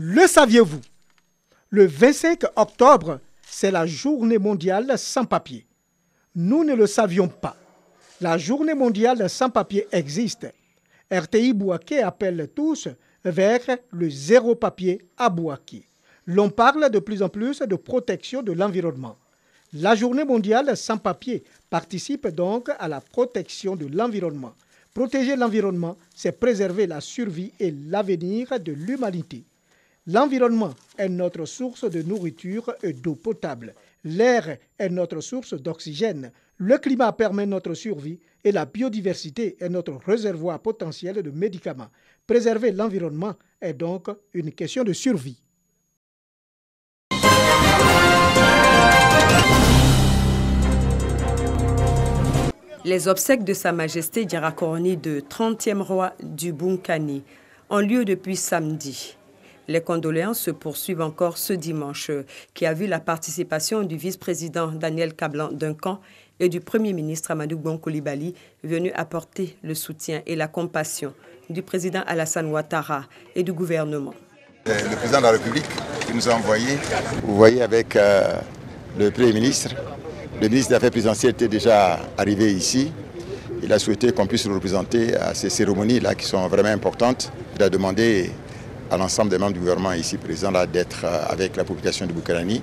Le saviez-vous? Le 25 octobre, c'est la journée mondiale sans papier. Nous ne le savions pas. La journée mondiale sans papier existe. RTI Bouaké appelle tous vers le zéro papier à Bouaké. L'on parle de plus en plus de protection de l'environnement. La journée mondiale sans papier participe donc à la protection de l'environnement. Protéger l'environnement, c'est préserver la survie et l'avenir de l'humanité. L'environnement est notre source de nourriture et d'eau potable. L'air est notre source d'oxygène. Le climat permet notre survie et la biodiversité est notre réservoir potentiel de médicaments. Préserver l'environnement est donc une question de survie. Les obsèques de Sa Majesté Diarakoroni II, 30e roi du Bunkani, ont lieu depuis samedi. Les condoléances se poursuivent encore ce dimanche, qui a vu la participation du vice-président Daniel Kablan-Duncan et du Premier ministre Amadou Bon Coulibaly, venus apporter le soutien et la compassion du président Alassane Ouattara et du gouvernement. Le président de la République qui nous a envoyé, vous voyez, avec le Premier ministre. Le ministre des Affaires présidentielles était déjà arrivé ici. Il a souhaité qu'on puisse le représenter à ces cérémonies-là qui sont vraiment importantes. Il a demandé à l'ensemble des membres du gouvernement ici présents d'être avec la population de Bukarani,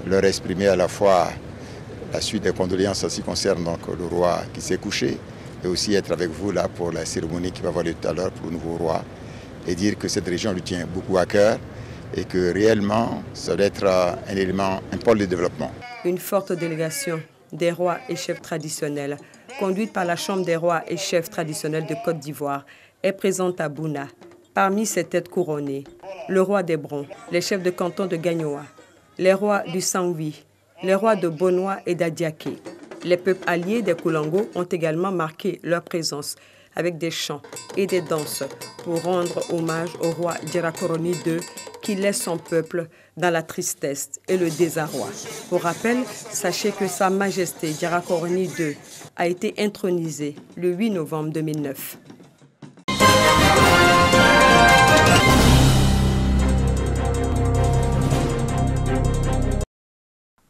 leur exprimer à la fois la suite des condoléances en ce qui concerne donc le roi qui s'est couché et aussi être avec vous là pour la cérémonie qui va avoir lieu tout à l'heure pour le nouveau roi et dire que cette région lui tient beaucoup à cœur et que réellement ça doit être un élément, un pôle de développement. Une forte délégation des rois et chefs traditionnels, conduite par la Chambre des rois et chefs traditionnels de Côte d'Ivoire, est présente à Bouna. Parmi ces têtes couronnées, le roi d'Hébron, les chefs de canton de Gagnoa, les rois du Sangui, les rois de Bonoa et d'Adiaké. Les peuples alliés des Koulango ont également marqué leur présence avec des chants et des danses pour rendre hommage au roi Diarakoroni II qui laisse son peuple dans la tristesse et le désarroi. Pour rappel, sachez que Sa Majesté Diarakoroni II a été intronisé le 8 novembre 2009.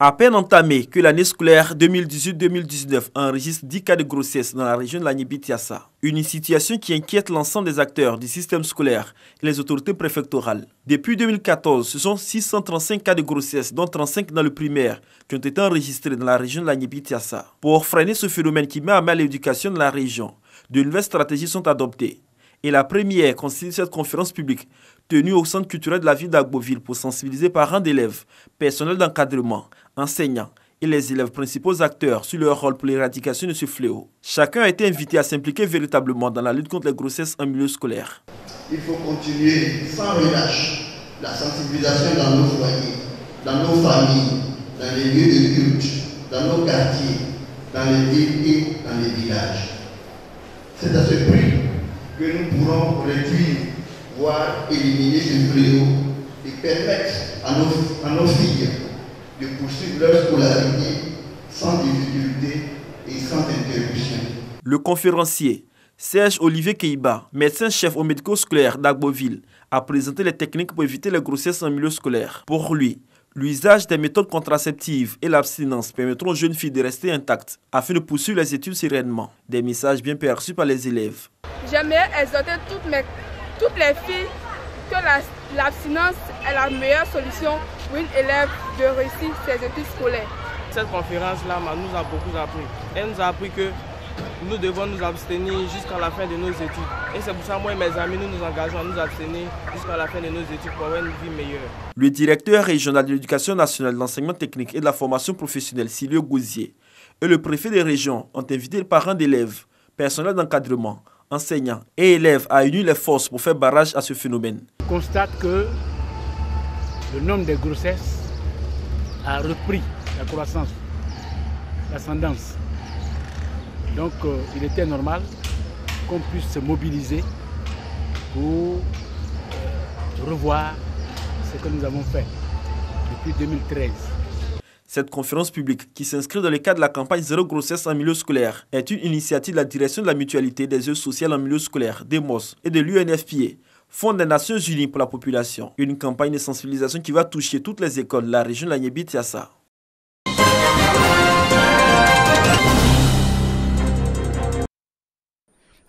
À peine entamée que l'année scolaire 2018-2019 enregistre 10 cas de grossesse dans la région de la Niébi-Tiassa. Une situation qui inquiète l'ensemble des acteurs du système scolaire et les autorités préfectorales. Depuis 2014, ce sont 635 cas de grossesse, dont 35 dans le primaire, qui ont été enregistrés dans la région de la Niébi-Tiassa. Pour freiner ce phénomène qui met à mal l'éducation de la région, de nouvelles stratégies sont adoptées. Et la première constitue cette conférence publique tenue au centre culturel de la ville d'Agboville pour sensibiliser parents d'élèves, personnel d'encadrement, enseignants et les élèves principaux acteurs sur leur rôle pour l'éradication de ce fléau. Chacun a été invité à s'impliquer véritablement dans la lutte contre les grossesses en milieu scolaire. Il faut continuer sans relâche la sensibilisation dans nos foyers, dans nos familles, dans les lieux de culte, dans nos quartiers, dans les villes et dans les villages. C'est à ce prix que nous pourrons réduire, voire éliminer ce fléau et permettre à nos filles de poursuivre leur scolarité sans difficulté et sans interruption. Le conférencier Serge Olivier Keiba, médecin-chef au médico-scolaire d'Agboville, a présenté les techniques pour éviter les grossesses en milieu scolaire. Pour lui, l'usage des méthodes contraceptives et l'abstinence permettront aux jeunes filles de rester intactes afin de poursuivre les études sereinement. Des messages bien perçus par les élèves. J'aimerais exhorter toutes les filles que l'abstinence est la meilleure solution pour une élève de réussir ses études scolaires. Cette conférence-là nous a beaucoup appris. Elle nous a appris que nous devons nous abstenir jusqu'à la fin de nos études. Et c'est pour ça que moi et mes amis, nous nous engageons à nous abstenir jusqu'à la fin de nos études pour avoir une vie meilleure. Le directeur régional de l'éducation nationale, de l'enseignement technique et de la formation professionnelle, Silio Gouzier, et le préfet des régions ont invité les parents d'élèves, personnel d'encadrement, enseignants et élèves à unir les forces pour faire barrage à ce phénomène. On constate que le nombre de grossesses a repris la croissance, l'ascendance. Donc il était normal qu'on puisse se mobiliser pour revoir ce que nous avons fait depuis 2013. Cette conférence publique, qui s'inscrit dans le cadre de la campagne Zéro grossesse en milieu scolaire, est une initiative de la direction de la mutualité des œuvres sociales en milieu scolaire, DEMOS, et de l'UNFPA, Fonds des Nations Unies pour la population. Une campagne de sensibilisation qui va toucher toutes les écoles de la région de la Niébit-Tiassa.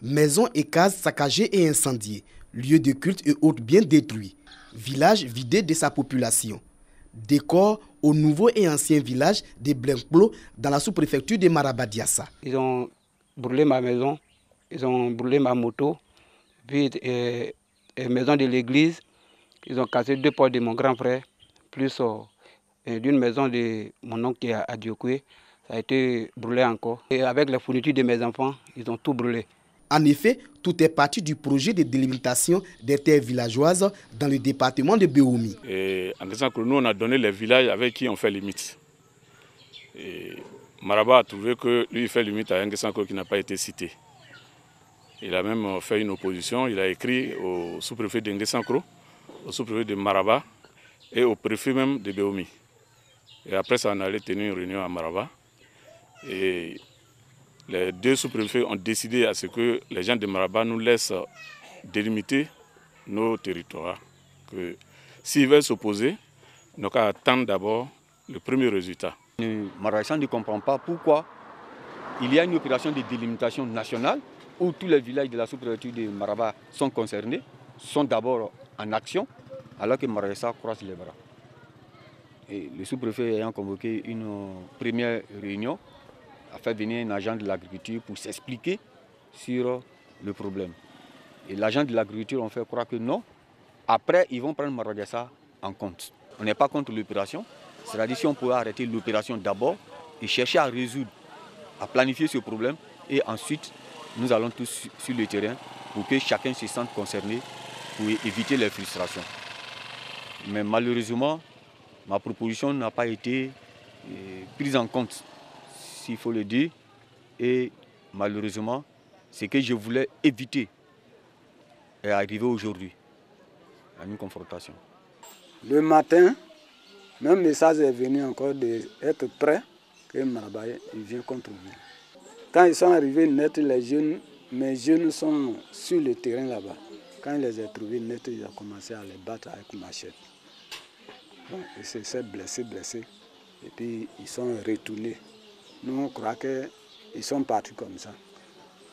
Maisons et cases saccagées et incendiées, lieux de culte et autres biens détruits, village vidé de sa population. Décor au nouveau et ancien village de Blenkplo dans la sous-préfecture de Maraba-Diassa. Ils ont brûlé ma maison, ils ont brûlé ma moto, puis la maison de l'église, ils ont cassé 2 portes de mon grand frère, plus d'une maison de mon oncle qui est à Diokoué, ça a été brûlé encore. Et avec la fourniture de mes enfants, ils ont tout brûlé. En effet, tout est parti du projet de délimitation des terres villageoises dans le département de Béoumi. En disant que nous, on a donné les villages avec qui on fait limite. Et Maraba a trouvé que lui, il fait limite à Nguessanko qui n'a pas été cité. Il a même fait une opposition, il a écrit au sous-préfet de Nguessanko, au sous-préfet de Maraba et au préfet même de Béoumi. Et après ça, on allait tenir une réunion à Maraba. Et les 2 sous-préfets ont décidé à ce que les gens de Maraba nous laissent délimiter nos territoires. Que s'ils veulent s'opposer, nous devons attendre d'abord le premier résultat. Maraba ne comprend pas pourquoi il y a une opération de délimitation nationale où tous les villages de la sous-préfecture de Maraba sont concernés, sont d'abord en action, alors que Maraba croise les bras. Et le sous-préfet ayant convoqué une première réunion, a fait venir un agent de l'agriculture pour s'expliquer sur le problème. Et l'agent de l'agriculture a fait croire que non. Après, ils vont prendre Maraba en compte. On n'est pas contre l'opération. C'est-à-dire si on pouvait arrêter l'opération d'abord et chercher à résoudre, à planifier ce problème. Et ensuite, nous allons tous sur le terrain pour que chacun se sente concerné pour éviter les frustrations. Mais malheureusement, ma proposition n'a pas été prise en compte, s'il faut le dire, et malheureusement, ce que je voulais éviter est arrivé aujourd'hui, à une confrontation. Le matin, même message est venu encore d'être prêt, que Maraba vient contre nous. Quand ils sont arrivés net, mes jeunes sont sur le terrain là-bas. Quand ils les ont trouvés net, ils ont commencé à les battre avec machette. Bon, ils se sont blessés, et puis ils sont retournés. Nous, on croit qu'ils sont partis comme ça.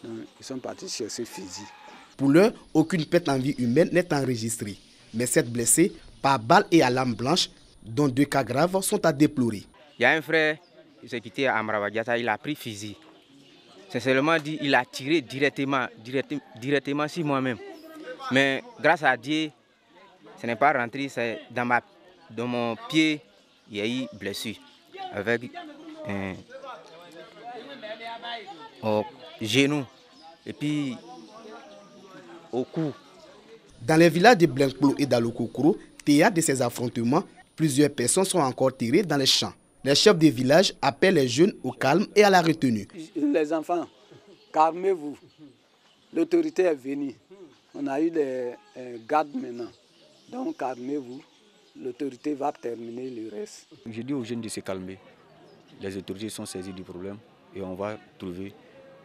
Donc, ils sont partis chercher fusil. Pour l'heure, aucune perte en vie humaine n'est enregistrée. Mais 7 blessés par balle et à lame blanche, dont 2 cas graves, sont à déplorer. Il y a un frère qui s'est quitté à Maraba-Diassa, il a pris fusil. Sincèrement dit, il a tiré directement sur moi-même. Mais grâce à Dieu, ce n'est pas rentré, c'est dans mon pied, il y a eu blessure avec au genou et puis au cou. Dans les villages de Blenkplo et d'Alokokoro, théâtre de ces affrontements, plusieurs personnes sont encore tirées dans les champs. Les chefs des villages appellent les jeunes au calme et à la retenue. Les enfants, calmez-vous. L'autorité est venue. On a eu des gardes maintenant. Donc calmez-vous. L'autorité va terminer le reste. Je dis aux jeunes de se calmer. Les autorités sont saisies du problème et on va trouver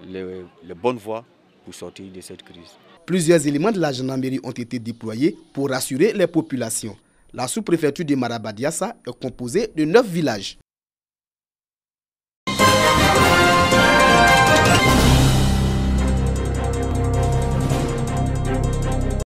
les bonnes voies pour sortir de cette crise. Plusieurs éléments de la gendarmerie ont été déployés pour rassurer les populations. La sous-préfecture de Maraba-Diassa est composée de 9 villages.